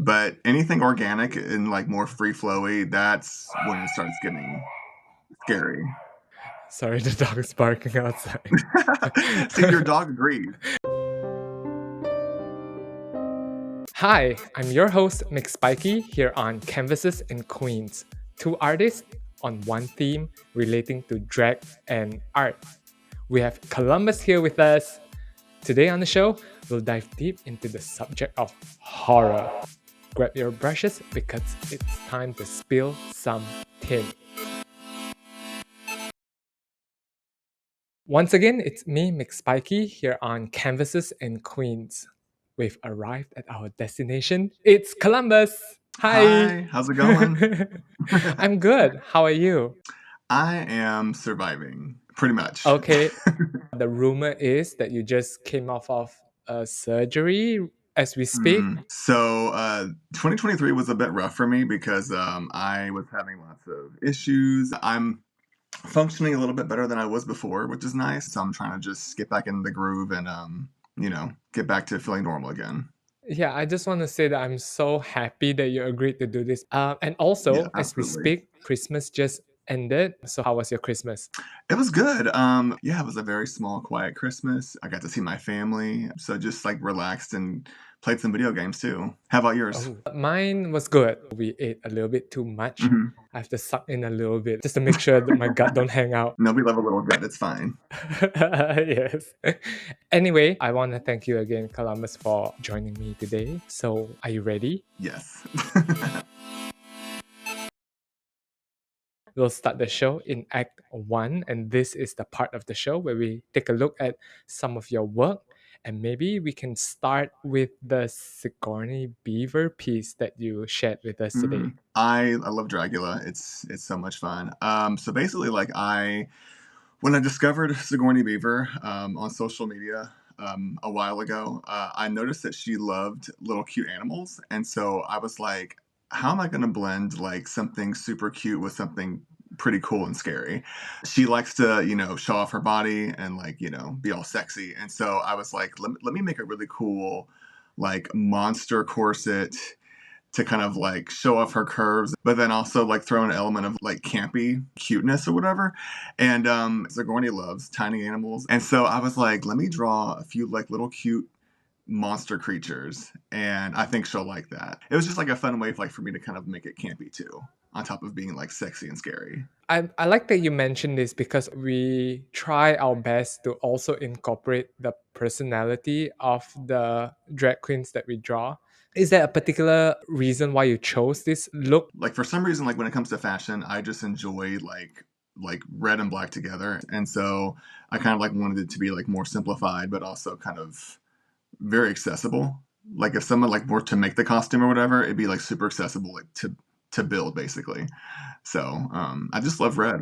But anything organic and like more free flowy, that's when it starts getting scary. Sorry, the dog is barking outside. See, your dog agrees. Hi, I'm your host, Mick Spikey, here on Canvases and Queens, two artists on one theme relating to drag and art. We have Columbus here with us. Today on the show, we'll dive deep into the subject of horror. Grab your brushes because it's time to spill some tint. Once again, it's me, Mick Spikey, here on Canvases and Queens. We've arrived at our destination. It's Columbus. Hi. Hi, how's it going? I'm good. How are you? I am surviving, pretty much. Okay. The rumor is that you just came off of a surgery as we speak. So 2023 was a bit rough for me because I was having lots of issues. I'm functioning a little bit better than I was before, which is nice. So I'm trying to just get back in the groove and get back to feeling normal again. Yeah, I just want to say that I'm so happy that you agreed to do this. And Yeah, also, as we absolutely. speak, Christmas just ended. So, how was your Christmas? It was good. Yeah, it was a very small, quiet Christmas. I got to see my family, so just like relaxed and played some video games too. How about yours? Oh, mine was good. We ate a little bit too much. Hmm. I have to suck in a little bit just to make sure that my gut don't hang out. No, we love a little gut. It's fine. Yes. Anyway, I want to thank you again, Columbus, for joining me today. So, are you ready? Yes. We'll start the show in Act 1, and this is the part of the show where we take a look at some of your work. And maybe we can start with the Sigourney Beaver piece that you shared with us today. I love Dragula. It's so much fun. So basically, like when I discovered Sigourney Beaver on social media a while ago, I noticed that she loved little cute animals, and so I was like, how am I going to blend like something super cute with something pretty cool and scary? She likes to, show off her body and like, be all sexy, and so I was like, let me make a really cool like monster corset to kind of like show off her curves, but then also like throw an element of like campy cuteness or whatever. And Sigourney loves tiny animals. And so I was like, let me draw a few like little cute monster creatures. And I think she'll like that. It was just like a fun way for me to kind of make it campy too, on top of being like sexy and scary. I like that you mentioned this because we try our best to also incorporate the personality of the drag queens that we draw. Is there a particular reason why you chose this look? Like for some reason, like when it comes to fashion, I just enjoy like red and black together. And so I kind of like wanted it to be like more simplified, but also kind of very accessible. Like if someone like were to make the costume or whatever, it'd be like super accessible like to build basically. So I just love red.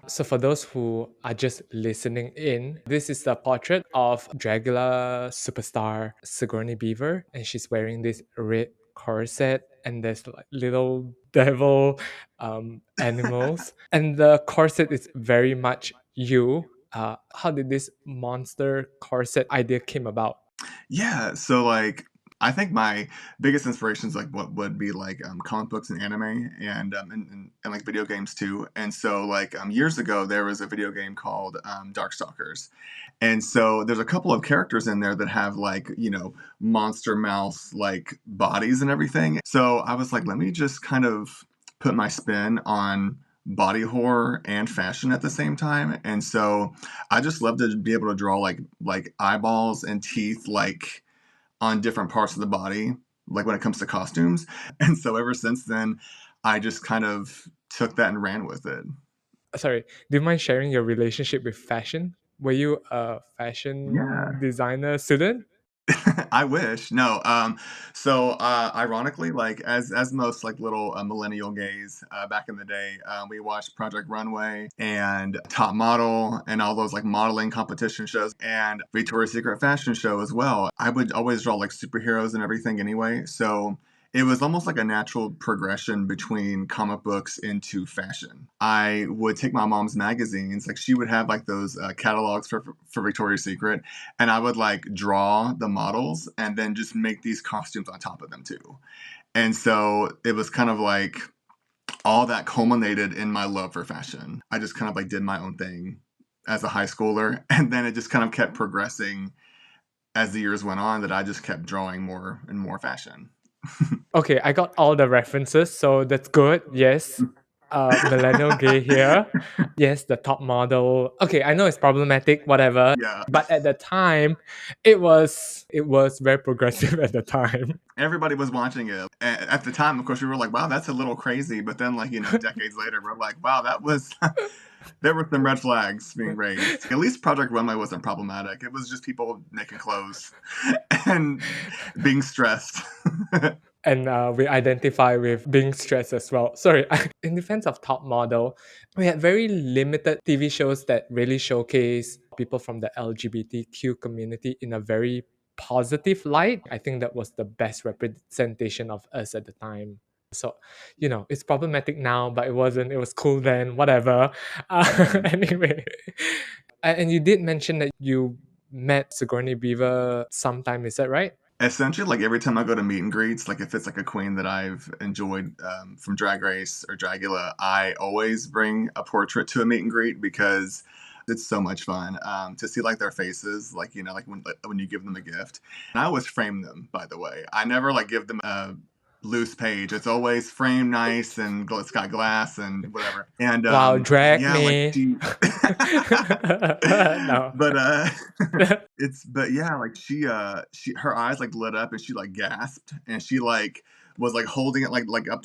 So, for those who are just listening in, this is the portrait of Dragula superstar Sigourney Beaver, and she's wearing this red corset, and there's like little devil animals, and the corset is very much you. How did this monster corset idea came about? Yeah, so like I think my biggest inspirations like what would be like comic books and anime and like video games too. And so like years ago there was a video game called Darkstalkers. And so there's a couple of characters in there that have like, monster mouse like bodies and everything. So I was like, let me just kind of put my spin on body horror and fashion at the same time. And so I just love to be able to draw like eyeballs and teeth like on different parts of the body, like when it comes to costumes. And so ever since then, I just kind of took that and ran with it. Sorry, do you mind sharing your relationship with fashion? Were you a fashion Yeah. designer student? I wish. No. So ironically, like as most like little millennial gays back in the day, we watched Project Runway and Top Model and all those like modeling competition shows and Victoria's Secret fashion show as well. I would always draw like superheroes and everything anyway. So it was almost like a natural progression between comic books into fashion. I would take my mom's magazines, like she would have like those catalogs for Victoria's Secret, and I would like draw the models and then just make these costumes on top of them too. And so it was kind of like all that culminated in my love for fashion. I just kind of like did my own thing as a high schooler, and then it just kind of kept progressing as the years went on, that I just kept drawing more and more fashion. Okay, I got all the references, so that's good. Yes. Millennial gay here. Yes, the top model. Okay, I know it's problematic, whatever. Yeah. But at the time, it was very progressive at the time. Everybody was watching it. At the time, of course, we were like, wow, that's a little crazy. But then, like, decades later, we're like, wow, that was, there were some red flags being raised. At least Project Runway wasn't problematic. It was just people making clothes and being stressed. And we identify with being stressed as well. Sorry, in defense of top model, we had very limited TV shows that really showcase people from the LGBTQ community in a very positive light. I think that was the best representation of us at the time. So, it's problematic now, but it wasn't. It was cool then, whatever. Anyway, and you did mention that you met Sigourney Beaver sometime, is that right? Essentially, like every time I go to meet and greets, like if it's like a queen that I've enjoyed from Drag Race or Dragula, I always bring a portrait to a meet and greet because it's so much fun to see like their faces, like like when you give them a gift. And I always frame them, by the way. I never like give them a loose page. It's always framed nice and it's got glass and whatever. And Wow, drag yeah, like me. she, No. but but yeah, like she her eyes like lit up and she like gasped and she like was like holding it like up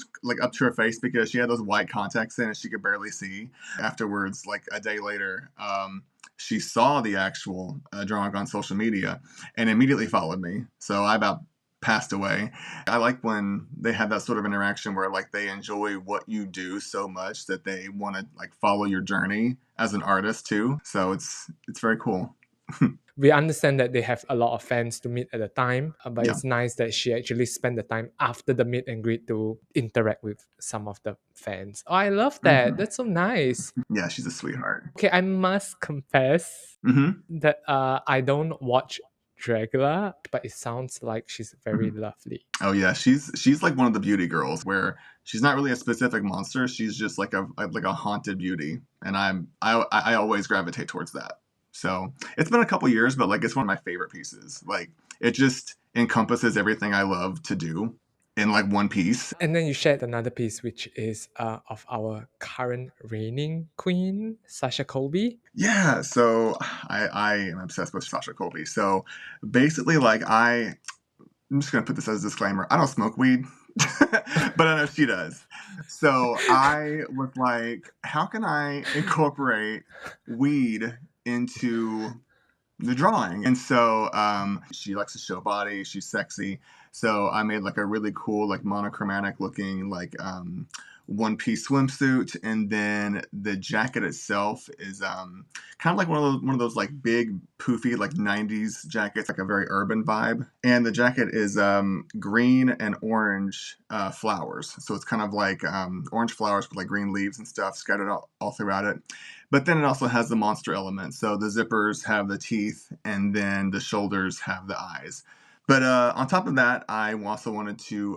to her face because she had those white contacts in and she could barely see. Afterwards, like a day later, she saw the actual drawing on social media and immediately followed me. So I about passed away. I like when they have that sort of interaction where like they enjoy what you do so much that they want to like follow your journey as an artist too. So it's very cool. We understand that they have a lot of fans to meet at the time, but Yeah. it's nice that she actually spent the time after the meet and greet to interact with some of the fans. Oh, I love that. Hmm. That's so nice. Yeah, she's a sweetheart. Okay, I must confess Hmm. that I don't watch Dragula, but it sounds like she's very Hmm. lovely. Oh yeah, she's like one of the beauty girls where she's not really a specific monster. She's just like a haunted beauty, and I always gravitate towards that. So it's been a couple years, but like it's one of my favorite pieces. Like it just encompasses everything I love to do in like one piece. And then you shared another piece, which is of our current reigning queen, Sasha Colby. Yeah, so I am obsessed with Sasha Colby. So basically, like I'm just gonna put this as a disclaimer. I don't smoke weed, but I know she does. So I was like, how can I incorporate weed into the drawing? And so she likes to show body. She's sexy. So I made like a really cool, like monochromatic looking, like one piece swimsuit, and then the jacket itself is kind of like one of those like big poofy like 90s jackets, like a very urban vibe. And the jacket is green and orange flowers, so it's kind of like orange flowers with like green leaves and stuff scattered all throughout it. But then it also has the monster element, so the zippers have the teeth and then the shoulders have the eyes. But on top of that, I also wanted to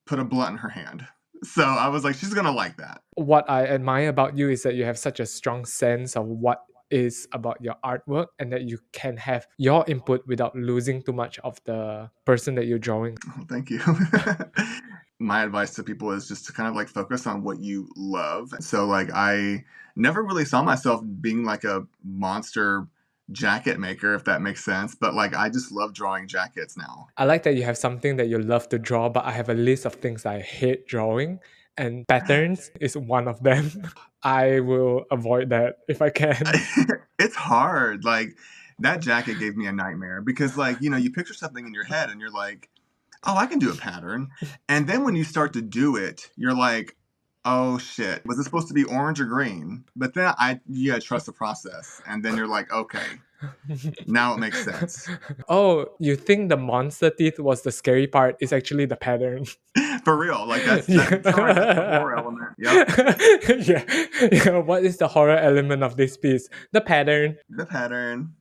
put a blunt in her hand. So I was like, she's gonna like that. What I admire about you is that you have such a strong sense of what is about your artwork and that you can have your input without losing too much of the person that you're drawing. Oh, thank you. My advice to people is just to kind of like focus on what you love. So like I never really saw myself being like a monster jacket maker, if that makes sense. But like I just love drawing jackets now. I like that you have something that you love to draw, but I have a list of things I hate drawing, and patterns is one of them. I will avoid that if I can. It's hard. Like that jacket gave me a nightmare because like, you picture something in your head and you're like, oh, I can do a pattern. And then when you start to do it, you're like, oh shit, was it supposed to be orange or green? But then you gotta trust the process, and then you're like, okay, now it makes sense. Oh, you think the monster teeth was the scary part? It's actually the pattern. For real, like sorry, that's the horror Yeah. element. Yep, Yeah. Yeah. What is the horror element of this piece? The pattern. the pattern.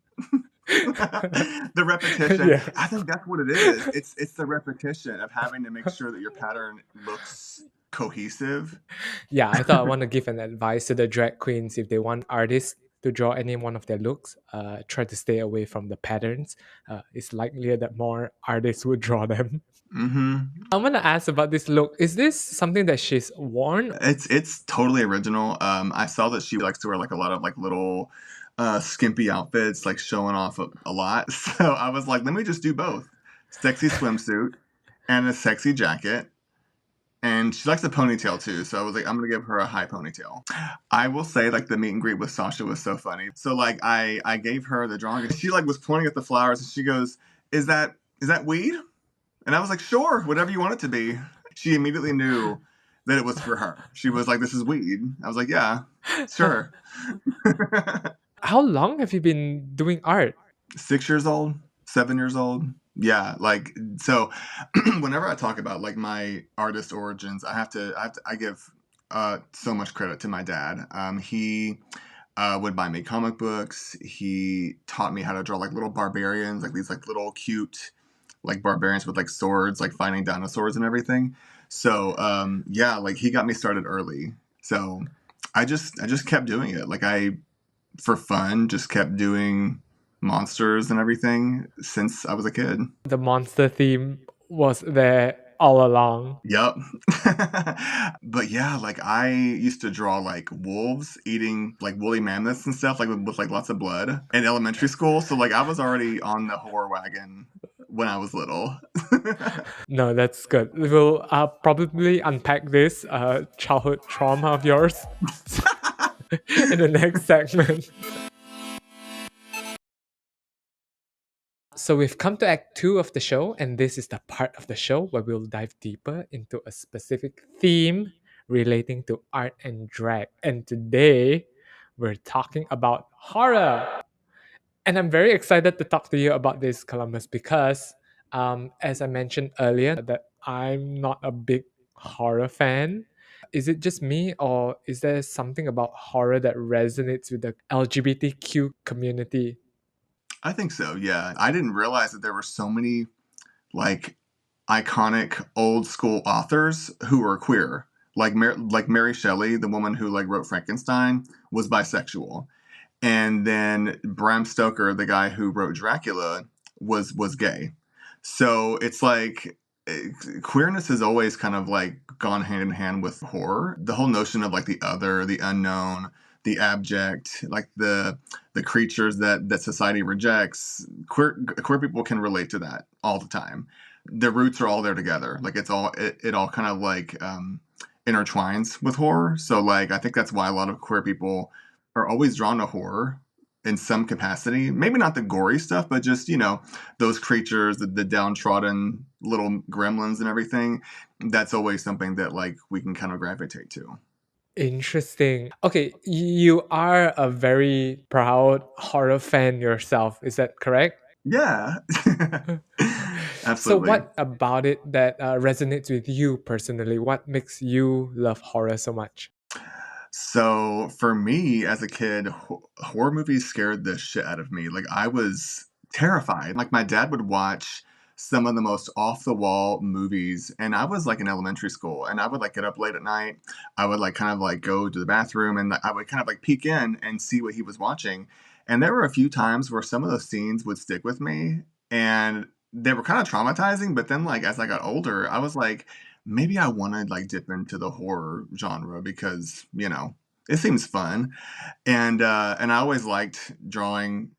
The repetition. Yeah. I think that's what it is. It's the repetition of having to make sure that your pattern looks cohesive. Yeah, I thought I want to give an advice to the drag queens if they want artists to draw any one of their looks, try to stay away from the patterns. It's likelier that more artists would draw them. Mm-hmm. I want to ask about this look. Is this something that she's worn? It's totally original. I saw that she likes to wear like a lot of like little skimpy outfits, like showing off a lot. So I was like, let me just do both. Sexy swimsuit and a sexy jacket. And she likes a ponytail too, so I was like, I'm gonna give her a high ponytail. I will say, like the meet and greet with Sasha was so funny. So like I gave her the drawing, and she like was pointing at the flowers, and she goes, "Is that weed?" And I was like, "Sure, whatever you want it to be." She immediately knew that it was for her. She was like, "This is weed." I was like, "Yeah, sure." How long have you been doing art? 6 years old, 7 years old. Yeah, like so. Whenever I talk about like my artist origins, I give so much credit to my dad. He would buy me comic books. He taught me how to draw like little barbarians, like these like little cute like barbarians with like swords, like fighting dinosaurs and everything. So yeah, like he got me started early. So I just kept doing it. Like I for fun just kept doing monsters and everything since I was a kid. The monster theme was there all along. Yep. But yeah, like I used to draw like wolves eating like woolly mammoths and stuff, like with like lots of blood in elementary school. So like I was already on the horror wagon when I was little. No, that's good. We'll probably unpack this childhood trauma of yours in the next segment. So we've come to Act 2 of the show, and this is the part of the show where we'll dive deeper into a specific theme relating to art and drag. And today, we're talking about horror. And I'm very excited to talk to you about this, Columbus, because as I mentioned earlier, that I'm not a big horror fan. Is it just me, or is there something about horror that resonates with the LGBTQ community? I think so, yeah. I didn't realize that there were so many like iconic old school authors who were queer. Like Mary Shelley, the woman who like wrote Frankenstein, was bisexual. And then Bram Stoker, the guy who wrote Dracula, was gay. So it's like queerness has always kind of like gone hand in hand with horror. The whole notion of like the other, the unknown, the abject, like the creatures that society rejects. Queer people can relate to that all the time. The roots are all there together. Like it all kind of like intertwines with horror. So like I think that's why a lot of queer people are always drawn to horror in some capacity. Maybe not the gory stuff, but just, those creatures, the downtrodden little gremlins and everything. That's always something that like we can kind of gravitate to. Interesting. Okay, you are a very proud horror fan yourself. Is that correct? Yeah. So, Absolutely. what about it that resonates with you personally? What makes you love horror so much? So for me as a kid, horror movies scared the shit out of me. Like I was terrified. Like my dad would watch some of the most off the wall movies, and I was like in elementary school, and I would like get up late at night. I would like kind of like go to the bathroom, and I would kind of like peek in and see what he was watching. And there were a few times where some of those scenes would stick with me, and they were kind of traumatizing. But then like as I got older, I was like, maybe I want to like dip into the horror genre because it seems fun, and I always liked drawing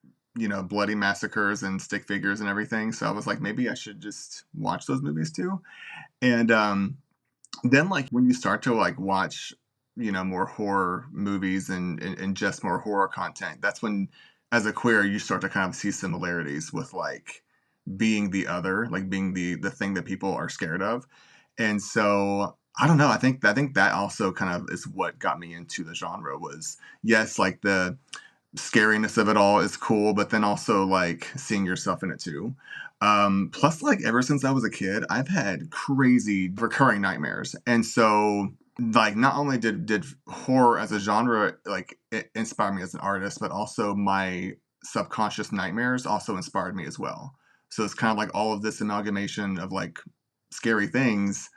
bloody massacres and stick figures and everything. So I was like, maybe I should just watch those movies too. And then like when you start to like watch more horror movies and just more horror content, that's when as a queer you start to kind of see similarities with like being the other, like being the thing that people are scared of. And so I don't know. I think that also kind of is what got me into the genre was, yes, like the scariness of it all is cool, but then also like seeing yourself in it too. Plus, like ever since I was a kid, I've had crazy recurring nightmares, and so like not only did horror as a genre like it inspire me as an artist, but also my subconscious nightmares also inspired me as well. So it's kind of like all of this amalgamation of like scary things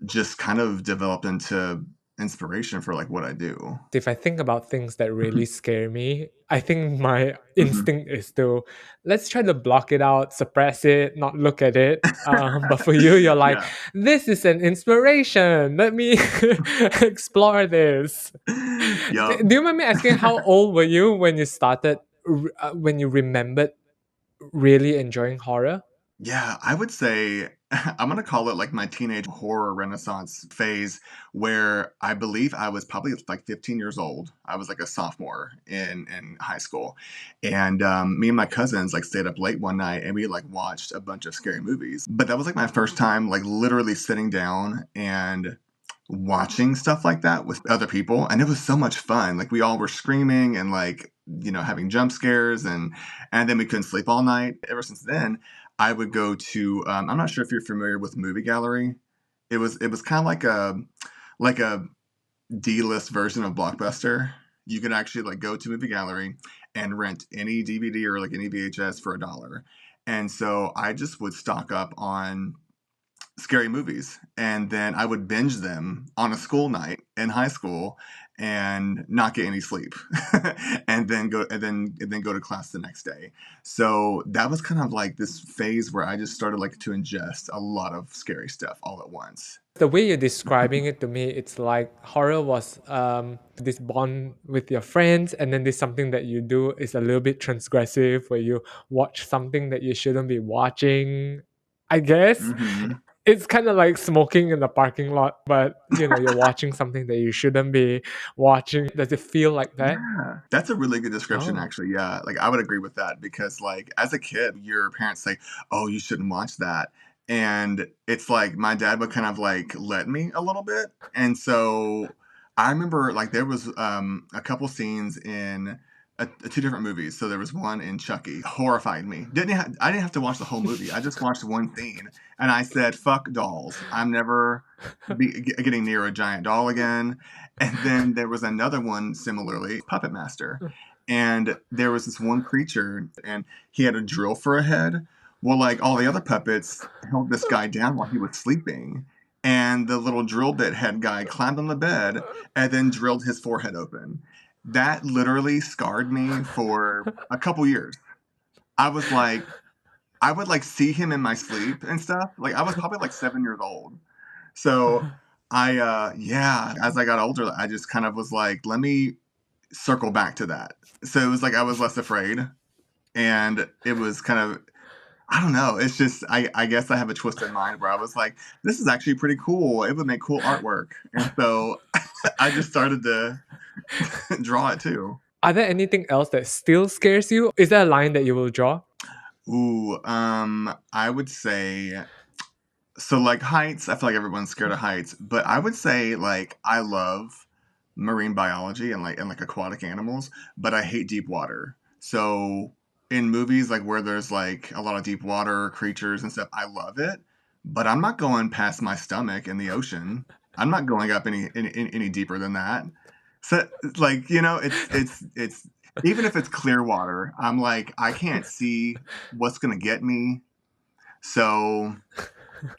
just kind of developed into inspiration for like what I do. If I think about things that really scare me, I think my Mhm. instinct is to let's try to block it out, suppress it, not look at it. But for you, you're like, Yeah. this is an inspiration. Let me explore this. Yup. Do you mind me asking how old were you when you started, when you remembered really enjoying horror? Yeah, I would say I'm gonna call it like my teenage horror renaissance phase, where I believe I was probably like 15 years old. I was like a sophomore in high school, and me and my cousins like stayed up late one night and we like watched a bunch of scary movies. But that was like my first time like literally sitting down and watching stuff like that with other people, and it was so much fun. Like we all were screaming and like having jump scares, and then we couldn't sleep all night. Ever since then I would go to I'm not sure if you're familiar with Movie Gallery. It was kind of like a D-list version of Blockbuster. You could actually like go to Movie Gallery and rent any DVD or like any VHS for $1. And so I just would stock up on scary movies, and then I would binge them on a school night in high school and not get any sleep. And then go to class the next day. So that was kind of like this phase where I just started like to ingest a lot of scary stuff all at once. The way you're describing it to me, it's like horror was this bond with your friends, and then this something that you do is a little bit transgressive, where you watch something that you shouldn't be watching. I guess Hmm. it's kind of like smoking in the parking lot, but you're watching something that you shouldn't be watching. Does it feel like that? Yeah, that's a really good description, Oh. actually. Yeah, like I would agree with that because, like, as a kid, your parents say, "Oh, you shouldn't watch that," and it's like my dad would kind of like let me a little bit, and so I remember like there was a couple scenes in two different movies. So there was one in Chucky, horrified me. I didn't have to watch the whole movie. I just watched one scene, and I said, "Fuck dolls. I'm never getting near a giant doll again." And then there was another one similarly, Puppet Master. And there was this one creature, and he had a drill for a head. Well, like all the other puppets held this guy down while he was sleeping. And the little drill bit head guy climbed on the bed and then drilled his forehead open. That literally scarred me for a couple years. I was like, I would like see him in my sleep and stuff. Like I was probably like 7 years old. So yeah, as I got older, I just kind of was like, let me circle back to that. So it was like I was less afraid, and it was kind of I don't know. It's just I guess I have a twisted mind where I was like, this is actually pretty cool. It would make cool artwork, and so I just started to draw it too. Are there anything else that still scares you? Is there a line that you will draw? Ooh, I would say so like heights, I feel like everyone's scared of heights, but I would say like I love marine biology and like aquatic animals, but I hate deep water. So in movies like where there's like a lot of deep water creatures and stuff, I love it, but I'm not going past my stomach in the ocean. I'm not going up any deeper than that. So like, it's even if it's clear water, I'm like I can't see what's going to get me. So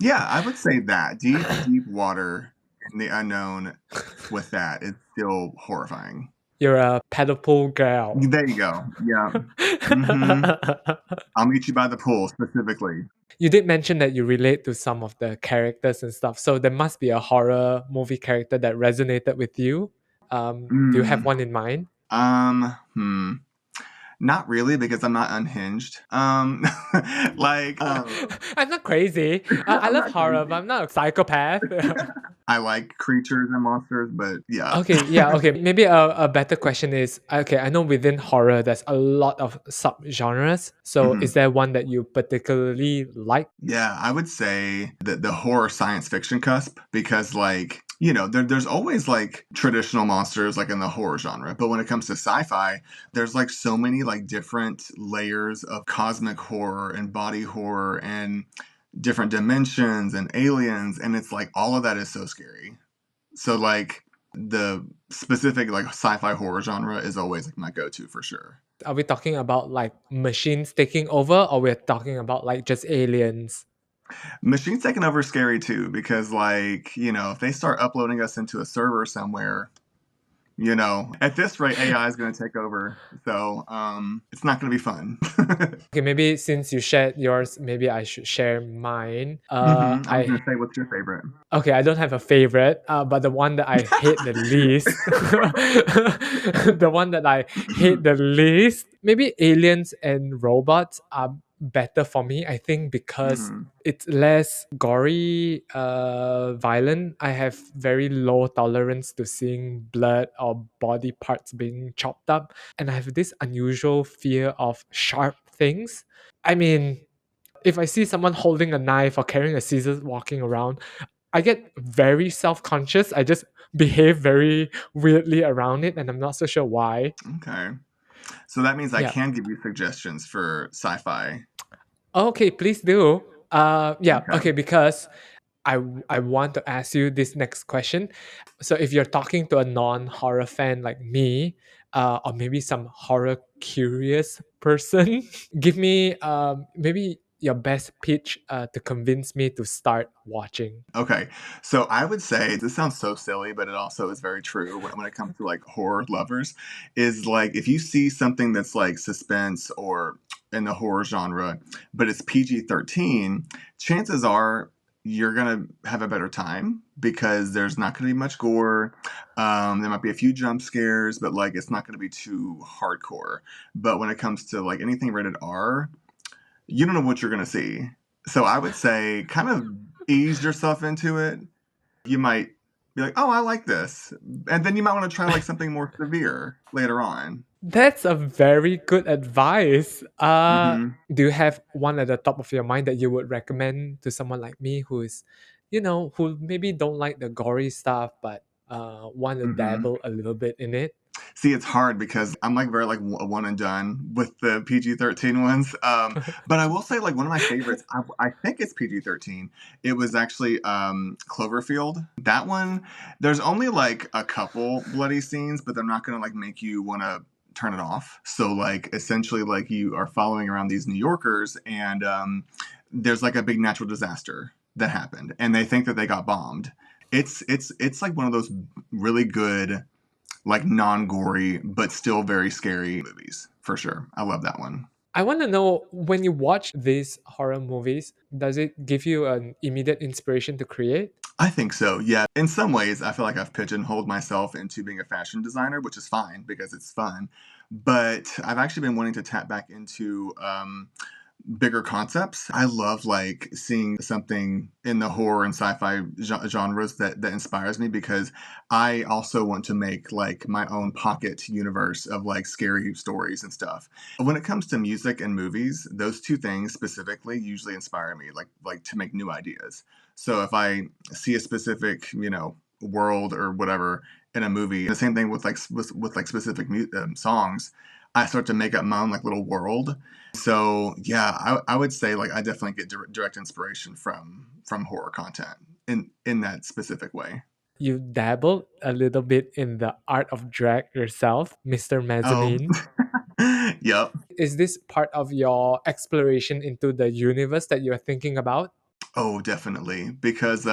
yeah, I would say that deep water in the unknown with that is still horrifying. You're a pedal pool girl. There you go. Yeah. Mhm. I'll meet you by the pool specifically. You did mention that you relate to some of the characters and stuff, so there must be a horror movie character that resonated with you. Do you have Mm. one in mind? Hmm. Not really because I'm not unhinged. Like, I'm not crazy. I I'm love not horror, but crazy. I'm not a psychopath. I like creatures and monsters, but yeah. Okay, yeah, okay. Maybe a better question is okay, I know within horror there's a lot of subgenres. So is Mhm. there one that you particularly like? Yeah, I would say that the horror science fiction cusp because like there's always like traditional monsters like in the horror genre, but when it comes to sci-fi, there's like so many like different layers of cosmic horror and body horror and different dimensions and aliens, and it's like all of that is so scary. So like the specific like sci-fi horror genre is always like my go-to for sure. Are we talking about like machines taking over, or we're talking about like just aliens? Machines taking over is scary too because like, if they start uploading us into a server somewhere, at this rate AI is going to take over. So, it's not going to be fun. Okay, maybe since you shared yours, maybe I should share mine. I was going to say, what's your favorite? Okay, I don't have a favorite, but the one that I hate the least, the one that I hate the least, maybe aliens and robots are better for me, I think, because Mhm. it's less gory, violent. I have very low tolerance to seeing blood or body parts being chopped up, and I have this unusual fear of sharp things. I mean, if I see someone holding a knife or carrying a scissors walking around, I get very self-conscious. I just behave very weirdly around it, and I'm not so sure why. Okay. So that means I Yeah. can give you suggestions for sci-fi. Okay, please do. Yeah. Okay. Okay, because I want to ask you this next question. So if you're talking to a non-horror fan like me, or maybe some horror curious person, give me maybe your best pitch to convince me to start watching. Okay. So I would say this sounds so silly, but it also is very true when it comes to like horror lovers. Is like if you see something that's like suspense or in the horror genre, but it's PG-13, chances are you're gonna have a better time because there's not gonna be much gore. There might be a few jump scares, but like it's not gonna be too hardcore. But when it comes to like anything rated R, you don't know what you're going to see. So I would say kind of ease yourself into it. You might be like, oh, I like this. And then you might want to try like something more severe later on. That's a very good advice. Hmm. Do you have one at the top of your mind that you would recommend to someone like me who is, who maybe don't like the gory stuff but want to Hmm. dabble a little bit in it? See, it's hard because I'm like very like a one and done with the PG-13 ones. But I will say like one of my favorites. I think it's PG-13. It was actually Cloverfield. That one. There's only like a couple bloody scenes, but they're not gonna like make you want to turn it off. So like essentially like you are following around these New Yorkers and there's like a big natural disaster that happened and they think that they got bombed. It's like one of those really good like non-gory but still very scary movies for sure. I love that one. I want to know, when you watch these horror movies, does it give you an immediate inspiration to create? I think so. Yeah. In some ways, I feel like I've pigeonholed myself into being a fashion designer, which is fine because it's fun. But I've actually been wanting to tap back into bigger concepts. I love like seeing something in the horror and sci-fi genres that inspires me because I also want to make like my own pocket universe of like scary stories and stuff. When it comes to music and movies, those two things specifically usually inspire me like to make new ideas. So if I see a specific, world or whatever in a movie, the same thing with like with like specific songs, I start to make up my own like little world. So yeah, I would say like I definitely get direct inspiration from horror content in that specific way. You dabbled a little bit in the art of drag yourself, Mr. Oh, Mezzanine. yep. Is this part of your exploration into the universe that you're thinking about? Oh, definitely. Because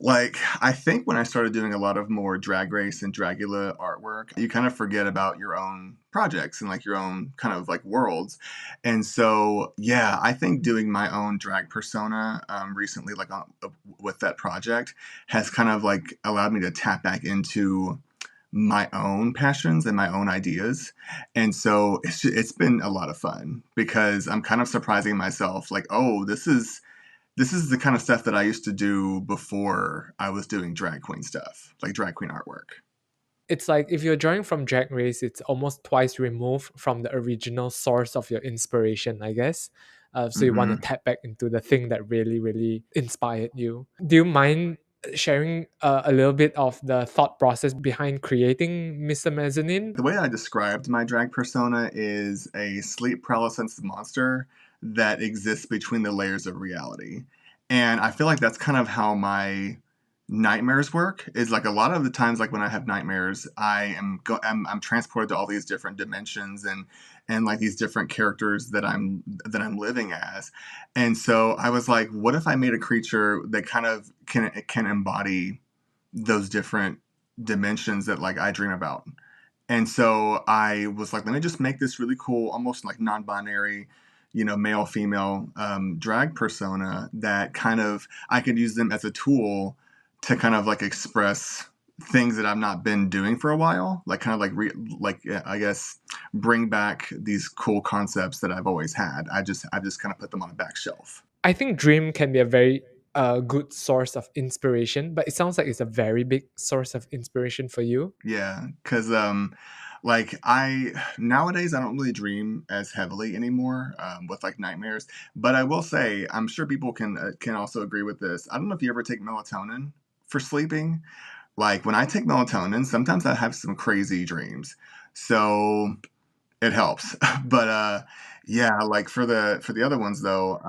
like I think when I started doing a lot of more drag race and Dragula artwork, you kind of forget about your own projects and like your own kind of like worlds. And so, yeah, I think doing my own drag persona recently, like with that project, has kind of like allowed me to tap back into my own passions and my own ideas. And so it's been a lot of fun because I'm kind of surprising myself like, oh, this is the kind of stuff that I used to do before I was doing drag queen stuff, like drag queen artwork. It's like if you're drawing from Drag Race, it's almost twice removed from the original source of your inspiration, I guess. So you want to Hmm. tap back into the thing that really, really inspired you. Do you mind sharing a little bit of the thought process behind creating Mr. Mezzanine? The way I described my drag persona is a sleep paralysis monster that exists between the layers of reality. And I feel like that's kind of how my nightmares work. Is like a lot of the times, like when I have nightmares, I'm transported to all these different dimensions and like these different characters that I'm living as. And so I was like, what if I made a creature that kind of can embody those different dimensions that like I dream about? And so I was like, let me just make this really cool, almost like non-binary, male, female drag persona that kind of I could use them as a tool to kind of like express things that I've not been doing for a while, like kind of I guess bring back these cool concepts that I've always had. I just kind of put them on a back shelf. I think dream can be a very good source of inspiration, but it sounds like it's a very big source of inspiration for you. Yeah, because like I nowadays I don't really dream as heavily anymore with like nightmares. But I will say, I'm sure people can also agree with this. I don't know if you ever take melatonin for sleeping. Like when I take melatonin, sometimes I have some crazy dreams, so it helps. But yeah, like for the other ones though,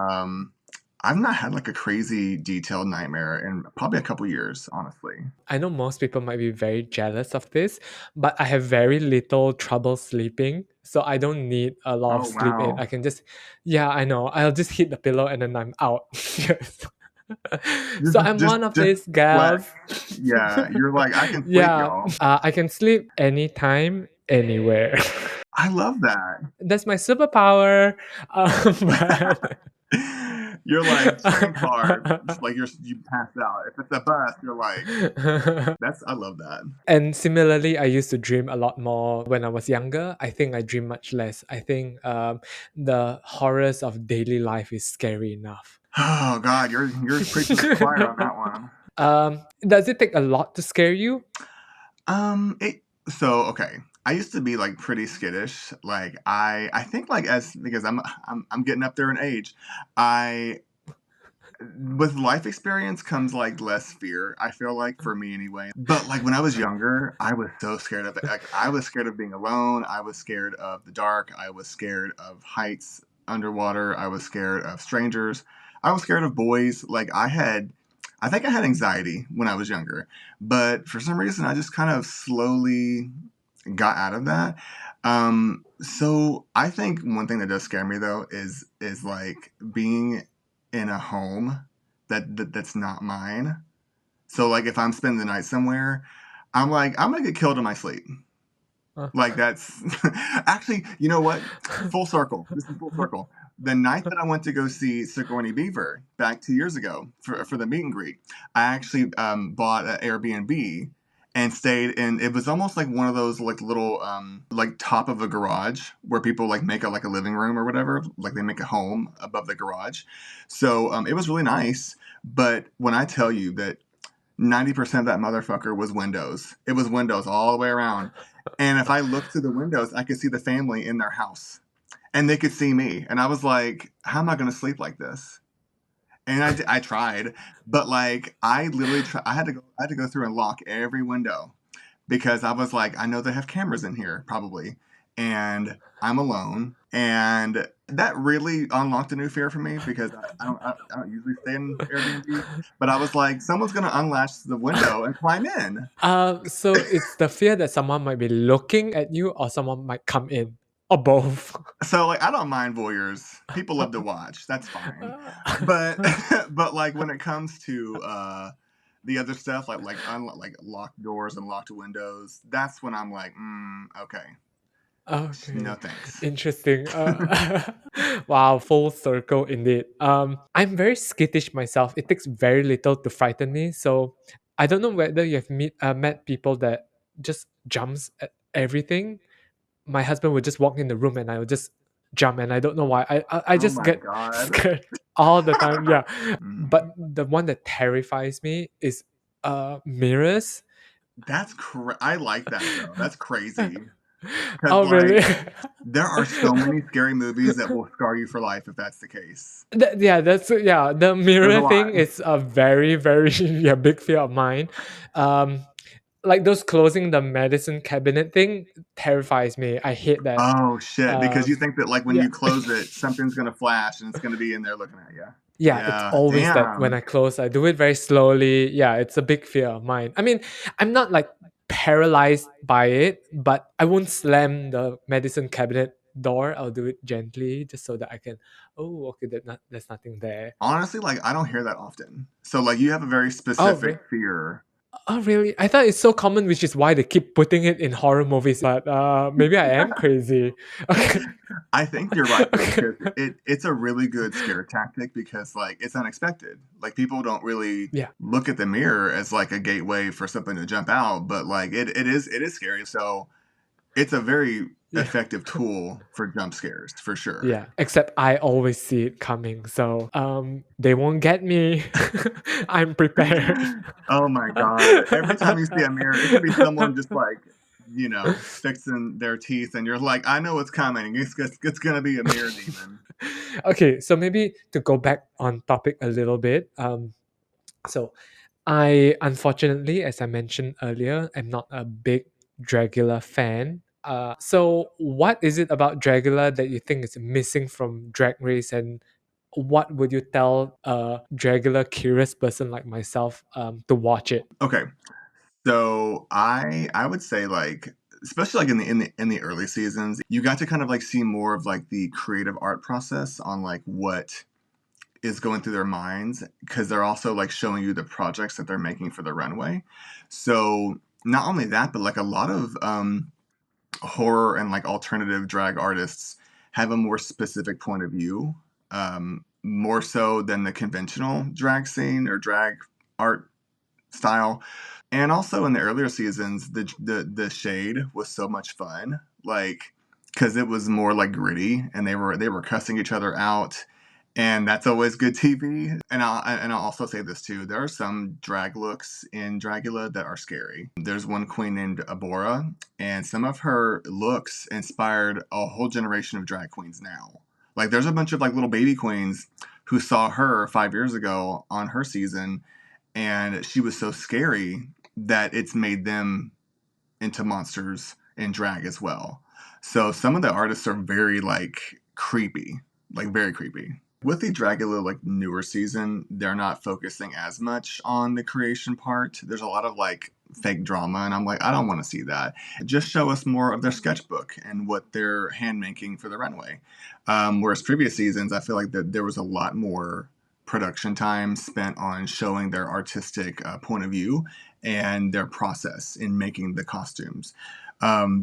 I've not had like a crazy detailed nightmare in probably a couple years, honestly. I know most people might be very jealous of this, but I have very little trouble sleeping. So I don't need a lot of Oh sleep aid. wow. I can just, yeah, I know. I'll just hit the pillow and then I'm out. Yes. Just So I'm just one of just these flex. gals. Yeah, you're like, "I can sleep, Yeah, y'all." I can sleep anytime, anywhere. I love that. That's my superpower. But You're like, "Train car," just like you passed out. If it's a bus, you're like that's I love that. and similarly, I used to dream a lot more when I was younger. I think I dream much less. I think the horrors of daily life is scary enough. Oh god, you're preaching to the choir on that one. Does it take a lot to scare you? It so okay. I used to be like pretty skittish. Like I think like as because I'm getting up there in age. I with life experience comes like less fear, I feel like for me anyway. But like when I was younger, I was so scared of it. Like I was scared of being alone, I was scared of the dark, I was scared of heights underwater, I was scared of strangers, I was scared of boys. Like I think I had anxiety when I was younger, but for some reason I just kind of slowly got out of that. So I think one thing that does scare me though is like being in a home that's not mine. So like if I'm spending the night somewhere, I'm like I'm gonna get killed in my sleep. Uh. Like that's actually, you know what? Full circle. This is full circle. The night that I went to go see Sigourney Beaver back 2 years ago for the meet and greet, I actually bought an Airbnb and stayed in. It was almost like one of those like little like top of a garage where people like make a like a living room or whatever. Like they make a home above the garage. So it was really nice. But when I tell you that 90% of that motherfucker was windows. It was windows all the way around. And if I looked through the windows, I could see the family in their house and they could see me. And I was like, how am I going to sleep like this? And I tried, but like I literally I had to go through and lock every window because I was like, I know they have cameras in here probably, and I'm alone, and that really unlocked a new fear for me because I don't usually stay in Airbnb, but I was like, someone's gonna unlatch the window and climb in. So it's the fear that someone might be looking at you or someone might come in or both. So like I don't mind voyeurs. People love to watch. That's fine. But but like when it comes to the other stuff like locked doors and locked windows, that's when I'm like, okay, no Okay, thanks. interesting. Wow, full circle indeed. I'm very skittish myself. It takes very little to frighten me. So I don't know whether you have met people that just jumps at everything. My husband would just walk in the room and I would just jump, and I don't know why. I Oh just my get god. scared all the time. Yeah, but Mhm. the one that terrifies me is mirrors. I like that though. That's crazy. Because, Oh, really? like, there are so many scary movies that will scar you for life if that's the case. Yeah, that's yeah. The There's a mirror lot. thing is a very, very yeah, big fear of mine. Um, like those closing the medicine cabinet thing terrifies me. I hate that. Oh, shit, because you Um, think that, like, when yeah. you close it, something's gonna flash and it's gonna be in there looking at you. Yeah, it's Yeah, always that when damn. I close, I do it very slowly. Yeah, it's a big fear of mine. I mean, I'm not like paralyzed by it, but I won't slam the medicine cabinet door. I'll do it gently just so that I can, oh, okay, there's nothing there. Honestly, like, I don't hear that often. So, like, you have a very Oh, specific fear. oh, really? I thought it's so common, which is why they keep putting it in horror movies. But maybe I am crazy. Okay. I think you're right though, Okay. because it's a really good scare tactic because, like, it's unexpected. Like, people don't really Yeah. look at the mirror as like a gateway for something to jump out, but like it is scary. So it's a very Yeah. effective tool for jump scares for sure. Yeah. Except I always see it coming. So they won't get me. I'm prepared. Oh my god. Every time you see a mirror, it could be someone just like, fixing their teeth and you're like, I know what's coming. It's gonna be a mirror demon. Okay, so maybe to go back on topic a little bit. So I unfortunately, as I mentioned earlier, am not a big Dragula fan. So what is it about Dragula that you think is missing from Drag Race, and what would you tell a Dragula curious person like myself to watch it? Okay. So I would say, like, especially like in the early seasons, you got to kind of like see more of like the creative art process on like what is going through their minds, because they're also like showing you the projects that they're making for the runway. So not only that, but like a lot of horror and like alternative drag artists have a more specific point of view, more so than the conventional drag scene or drag art style. And also in the earlier seasons, the shade was so much fun, like, because it was more like gritty, and they were cussing each other out, and that's always good TV. And I'll also say this too: there are some drag looks in Dragula that are scary. There's one queen named Abora, and some of her looks inspired a whole generation of drag queens now. Like, there's a bunch of like little baby queens who saw her 5 years ago on her season, and she was so scary that it's made them into monsters in drag as well. So some of the artists are very like creepy, like very creepy. With the Dragula like newer season, they're not focusing as much on the creation part. There's a lot of like fake drama, and I'm like, I don't want to see that. Just show us more of their sketchbook and what they're hand making for the runway. Whereas previous seasons, I feel like that there was a lot more production time spent on showing their artistic point of view and their process in making the costumes.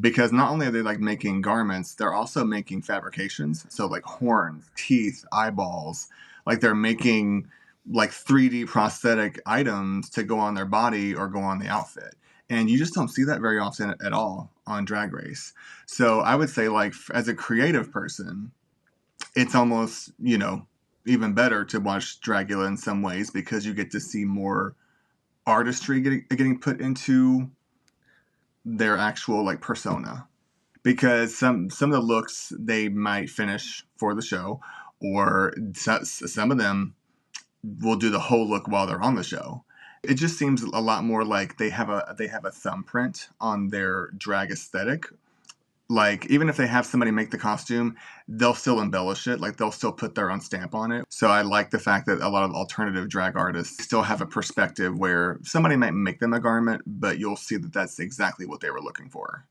Because not only are they like making garments, they're also making fabrications. So like horns, teeth, eyeballs, like they're making like 3D prosthetic items to go on their body or go on the outfit. And you just don't see that very often at all on Drag Race. So I would say, like, as a creative person, it's almost, even better to watch Dragula in some ways, because you get to see more artistry getting put into their actual like persona. Because some of the looks they might finish for the show, or some of them will do the whole look while they're on the show. It just seems a lot more like they have a thumbprint on their drag aesthetic. Like, even if they have somebody make the costume, they'll still embellish it. Like, they'll still put their own stamp on it. So I like the fact that a lot of alternative drag artists still have a perspective where somebody might make them a garment, but you'll see that that's exactly what they were looking for,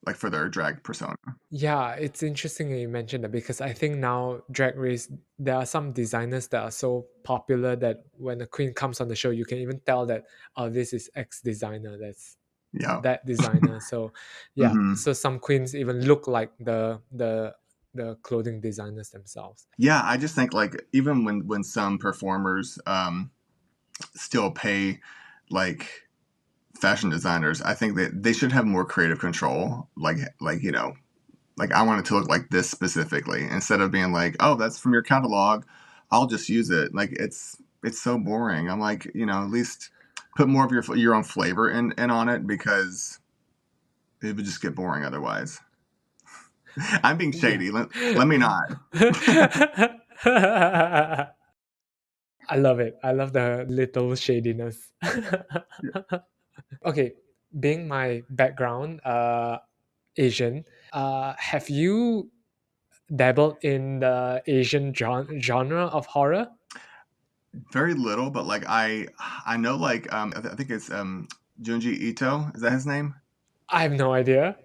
like for their drag persona. Yeah, it's interesting that you mentioned that because I think now Drag Race, there are some designers that are so popular that when a queen comes on the show, you can even tell that, oh, this is X designer, that's Yeah. that designer. So yeah, Hmm. so some queens even look like the clothing designers themselves. Yeah, I just think like even when some performers still pay like fashion designers, I think that they should have more creative control. Like I want it to look like this specifically, instead of being like, oh, that's from your catalog, I'll just use it. Like, it's so boring. I'm like, at least put more of your own flavor in on it, because it would just get boring otherwise. I'm being Yeah. shady. Let me not. I love it. I love the little shadiness. Okay, being my background, Asian, have you dabbled in the Asian genre of horror? Very little, but like I know like I think it's Junji Ito. Is that his name? I have no idea.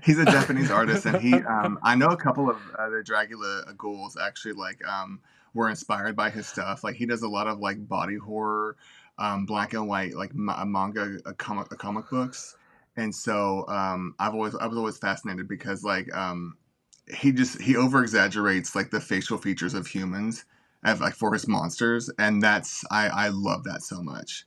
He's a Japanese artist, and he I know a couple of the Dragula ghouls actually like were inspired by his stuff. Like he does a lot of like body horror, black and white like manga, comic books, and so I was always fascinated because like he over exaggerates like the facial features of humans, like for his monsters, and that's I love that so much.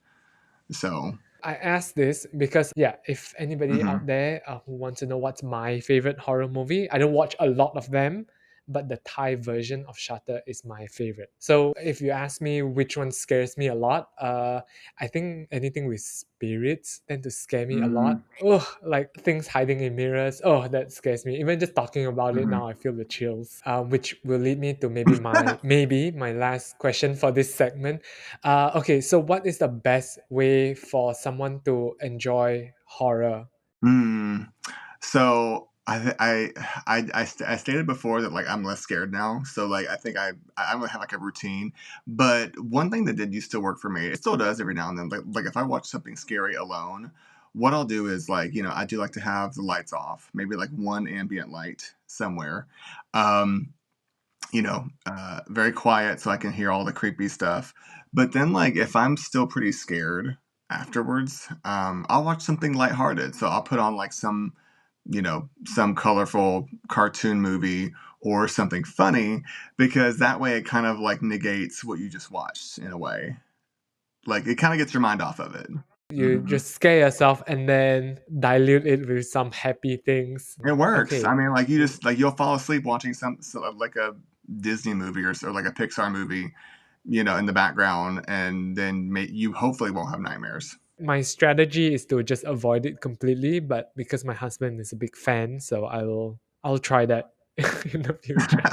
So. I asked this because, yeah, if anybody Mhm. out there who wants to know what's my favorite horror movie, I don't watch a lot of them, but the Thai version of Shutter is my favorite. So if you ask me which one scares me a lot, I think anything with spirits tend to scare me a Mm-hmm. lot. Oh, like things hiding in mirrors. Oh, that scares me. Even just talking about it Mm-hmm. now, I feel the chills. Which will lead me to maybe my last question for this segment. Okay, so what is the best way for someone to enjoy horror? Mm. So I stated before that like I'm less scared now. So like I think I'm gonna have like a routine. But one thing that did used to work for me, it still does every now and then. Like if I watch something scary alone, what I'll do is like I do like to have the lights off, maybe like one ambient light somewhere. Um, very quiet so I can hear all the creepy stuff. But then, like, if I'm still pretty scared afterwards, I'll watch something lighthearted. So I'll put on like some colorful cartoon movie or something funny because that way it kind of like negates what you just watched in a way. Like, it kind of gets your mind off of it. You Hmm. just scare yourself and then dilute it with some happy things. It works. I Okay. mean, like, you Mm. just like you'll fall asleep watching like a Disney movie or like a Pixar movie, in the background, and then you hopefully won't have nightmares. My strategy is to just avoid it completely, but because my husband is a big fan, so I'll try that in the future.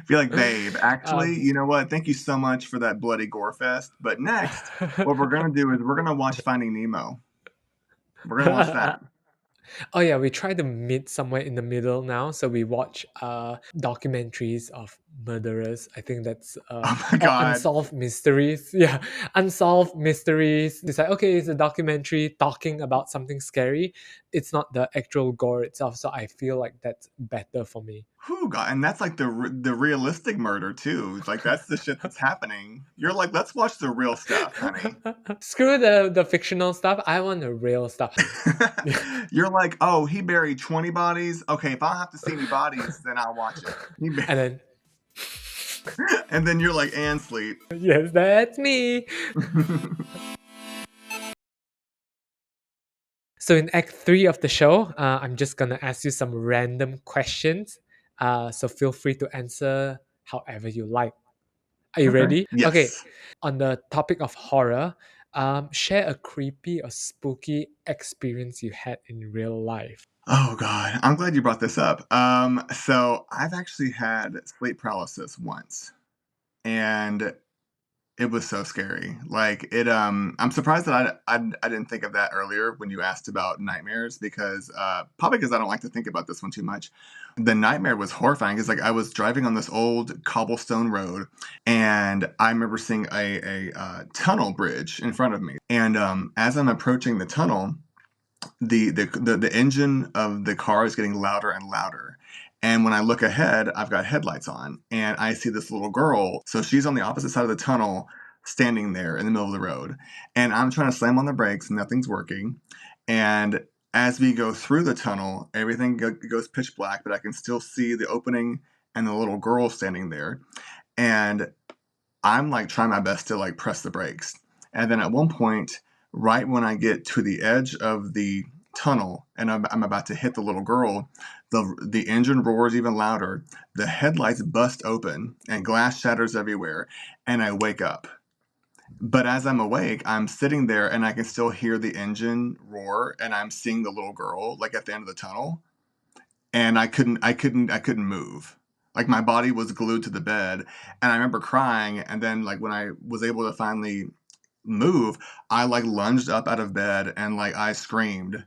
Be like, babe, actually, Um, you know what? Thank you so much for that bloody gore fest. But next, what we're gonna do is we're gonna watch Finding Nemo. We're gonna watch that. Oh yeah, we try to meet somewhere in the middle now. So we watch documentaries of murderers. I think that's Oh my or god. unsolved mysteries. Yeah, unsolved mysteries. It's like, okay, it's a documentary talking about something scary. It's not the actual gore itself. So I feel like that's better for me. Whew, God, and that's like the realistic murder too. Like that's the shit that's happening. You're like, let's watch the real stuff, honey. Screw the fictional stuff. I want the real stuff. You're like, oh, he buried 20 bodies. Okay, if I don't have to see any bodies, then I'll watch it. And then And then you're like, and sleep. yes, that's me. So in Act 3 of the show, I'm just gonna ask you some random questions. So feel free to answer however you like. Are you Okay. ready? Okay. Yes. On the topic of horror, share a creepy or spooky experience you had in real life. Oh God, I'm glad you brought this up. So I've actually had sleep paralysis once, and it was so scary. Like it. I'm surprised that I didn't think of that earlier when you asked about nightmares because probably because I don't like to think about this one too much. The nightmare was horrifying because like I was driving on this old cobblestone road, and I remember seeing a tunnel bridge in front of me, and as I'm approaching the tunnel, the engine of the car is getting louder and louder. And when I look ahead, I've got headlights on, and I see this little girl. So she's on the opposite side of the tunnel, standing there in the middle of the road. And I'm trying to slam on the brakes, nothing's working. And as we go through the tunnel, everything goes pitch black, but I can still see the opening and the little girl standing there. And I'm like trying my best to like press the brakes. And then at one point, right when I get to the edge of the tunnel and I'm about to hit the little girl, the engine roars even louder. The headlights bust open and glass shatters everywhere. And I wake up. But as I'm awake, I'm sitting there and I can still hear the engine roar, and I'm seeing the little girl like at the end of the tunnel, and I couldn't move. Like my body was glued to the bed, and I remember crying. And then like when I was able to finally move, I like lunged up out of bed and like I screamed,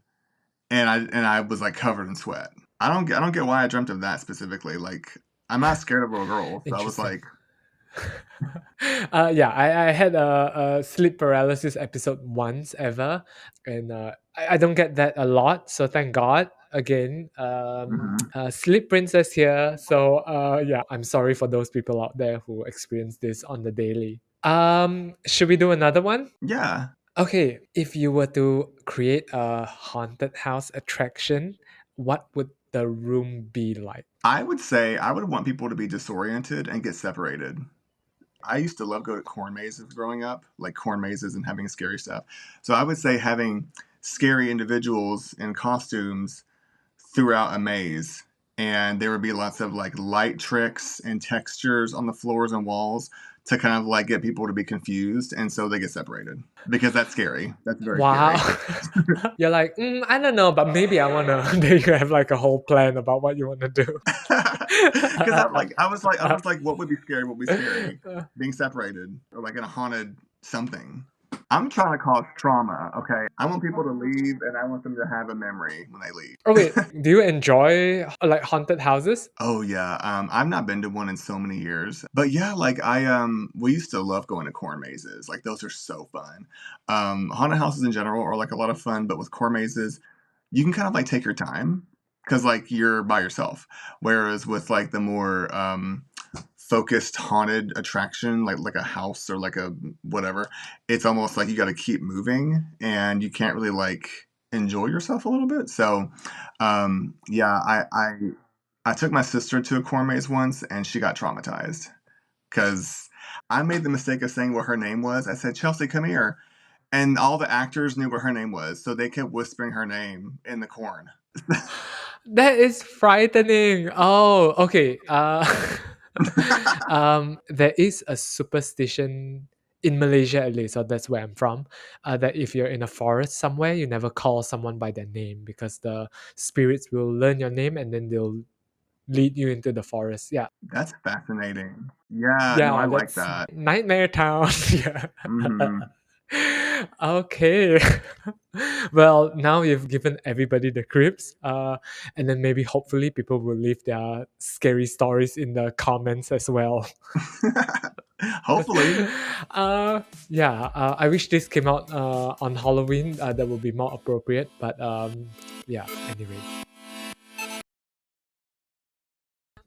and I was like covered in sweat. I don't get why I dreamt of that specifically. Like I'm not scared of little girls, so I was Interesting. like, Yeah, I had a sleep paralysis episode once ever, and I don't get that a lot. So thank God. Again, mhm. sleep princess here. So yeah, I'm sorry for those people out there who experience this on the daily. Should we do another one? Yeah. Okay, if you were to create a haunted house attraction, what would the room be like? I would say I would want people to be disoriented and get separated. I used to love go to corn mazes growing up, like corn mazes and having scary stuff. So I would say having scary individuals in costumes throughout a maze, and there would be lots of like light tricks and textures on the floors and walls to kind of like get people to be confused, and so they get separated because that's scary. That's very Wow. scary. You're like, I don't know, but maybe I wanna. Then you have like a whole plan about what you wanna do. Because I was like, what would be scary? What would be scary? Being separated or like in a haunted something. I'm trying to cause trauma. Okay, I want people to leave, and I want them to have a memory when they Oh wait, leave. do you enjoy like haunted houses? Oh yeah, I've not been to one in so many years, but yeah, like we used to love going to corn mazes. Like those are so fun. Haunted houses in general are like a lot of fun, but with corn mazes, you can kind of like take your time because like you're by yourself. Whereas with like the more focused haunted attraction, like a house or like a whatever, it's almost like you got to keep moving and you can't really like enjoy yourself a little bit. So yeah, I took my sister to a corn maze once, and she got traumatized because I made the mistake of saying what her name was. I said, "Chelsea, come here," and all the actors knew what her name was, so they kept whispering her name in the corn. That is frightening. Oh, okay. There is a superstition in Malaysia, at least, so that's where I'm from. That if you're in a forest somewhere, you never call someone by their name because the spirits will learn your name and then they'll lead you into the forest. Yeah, That's fascinating. Yeah, no, I yeah, like that's that. nightmare town. Yeah. Hmm. Okay. Well, now you've given everybody the creeps, and then maybe hopefully people will leave their scary stories in the comments as well. Hopefully. uh, yeah, I wish this came out on Halloween. That would be more appropriate. But yeah. Anyway,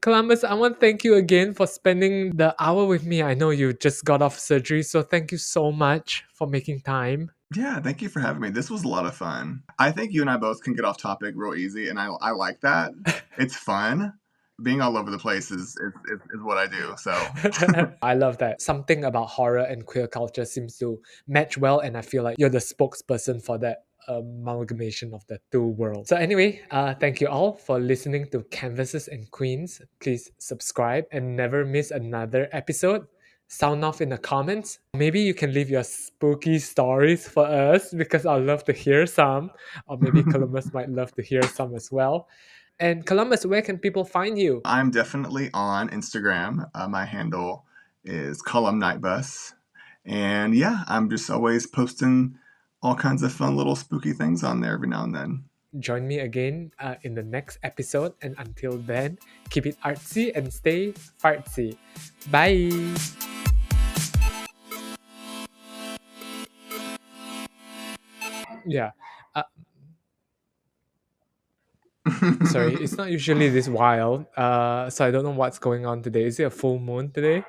Columbus, I want to thank you again for spending the hour with me. I know you just got off surgery, so thank you so much for making time. Yeah, thank you for having me. This was a lot of fun. I think you and I both can get off topic real easy, and I like that. It's fun. Being all over the place is what I do. So I love that. Something about horror and queer culture seems to match well, and I feel like you're the spokesperson for that amalgamation of the two worlds. So anyway, thank you all for listening to Canvases and Queens. Please subscribe and never miss another episode. Sound off in the comments. Maybe you can leave your spooky stories for us because I'd love to hear some. Or maybe Columbus might love to hear some as well. And Columbus, where can people find you? I'm definitely on Instagram. My handle is Column Night Bus. And yeah, I'm just always posting all kinds of fun little spooky things on there every now and then. Join me again in the next episode. And until then, keep it artsy and stay fartsy. Bye. Yeah. Uh, Sorry, it's not usually this wild. So I don't know what's going on today. Is it a full moon today?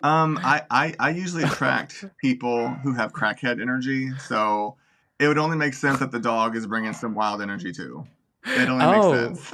I usually attract people who have crackhead energy, so it would only make sense that the dog is bringing some wild energy too. It only makes Oh, sense.